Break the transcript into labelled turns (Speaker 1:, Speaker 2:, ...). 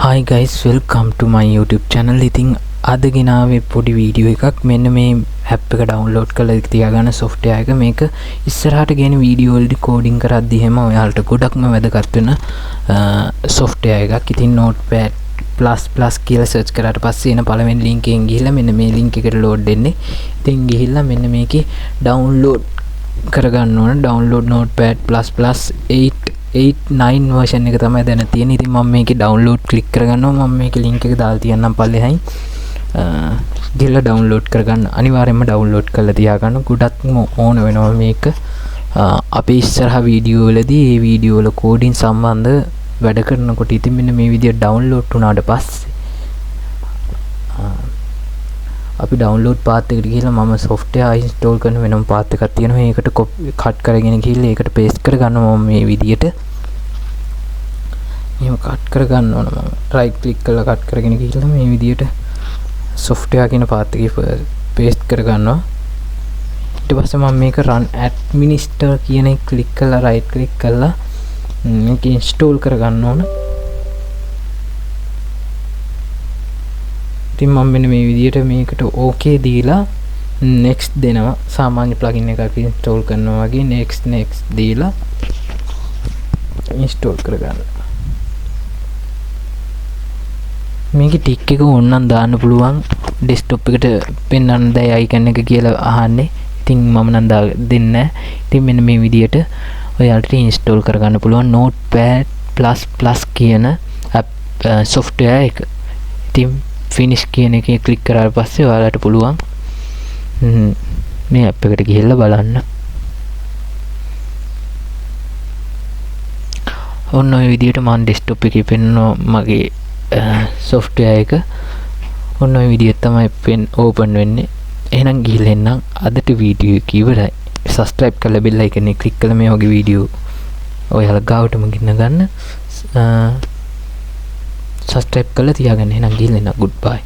Speaker 1: Hi guys, welcome to my YouTube channel. ඉතින් අද ගෙනාවේ පොඩි වීඩියෝ එකක්. මෙන්න මේ app එක download කරලා තියාගන්න software එක. මේක ඉස්සරහට ගෙන වීඩියෝ වලදී coding කරද්දී එහෙම ඔයාලට ගොඩක්ම වැදගත් වෙන software එකක්. ඉතින් notepad++ කියලා search කරාට පස්සේ එන පළවෙනි link එකෙන් ගිහිල්ලා මෙන්න මේ link එකට load දෙන්නේ. ඉතින් ගිහිල්ලා මෙන්න මේකේ download කරගන්න ඕන. download notepad++ 8.9 version එක තමයි දැන් තියෙන්නේ. ඉතින් මම මේකේ download click කරගන්නවා. මම මේකේ link එක දාලා තියන්නම් පල්ලෙහායින්. ගිහලා download කරගන්න. අනිවාර්යයෙන්ම download කරලා තියාගන්න. ගොඩක්ම ඕන වෙනවා මේක. අපි ඉස්සරහා වීඩියෝ වලදී මේ වීඩියෝ වල coding සම්බන්ධ වැඩ කරනකොට ඉතින් මෙන්න මේ විදිහට download වුණාට පස්සේ අපි download path එකට ගිහලා මම software install කරන වෙනම path එකක් තියෙනවා. ඒකට cut කරගෙන ගිහලා ඒකට paste කරගන්නවා මම මේ විදිහට. එහෙම cut කරගන්න ඕන මම. right click කරලා cut කරගෙන ගිහලා මේ විදිහට software කියන path එකේ paste කරගන්නවා. ඊට පස්සේ මම මේක run administer කියන එක click කරලා right click කරලා මේක install කරගන්න ඕන. ඉතින් මම මෙන්න මේ විදිහට මේකට okay දීලා next දෙනවා. සාමාන්‍ය plugin එකක් install කරනවා වගේ next දීලා install කරගන්න. මේකේ tick එක ඕනනම් දාන්න පුළුවන්. desktop එකට පෙන්වන්න දැයි icon එක කියලා අහන්නේ. ඉතින් මම නම් දෙන්නේ නැහැ. ඉතින් මෙන්න මේ විදිහට ඔයාලට install කරගන්න පුළුවන් notepad++ කියන software එක. ඉතින් finish කියන එකේ click කරාට පස්සේ ඔයාලට පුළුවන් මේ app එකට ගිහිල්ලා බලන්න. ඔන්න ඔය විදිහට මම desktop එකේ පෙන්නනවා මගේ software එක. ඔන්න ඔය විදිහට තමයි open වෙන්නේ. එහෙනම් ගිහිල්ලා එන්නම්. අදට වීඩියෝ එක ඉවරයි. subscribe කරලා bell icon එක click කරලා මේ වගේ වීඩියෝ ඔයාලා ගාවටම ගෙන්න ගන්න. subscribe කරලා තියාගන්න. එහෙනම් ගිහින් එන්න. goodbye.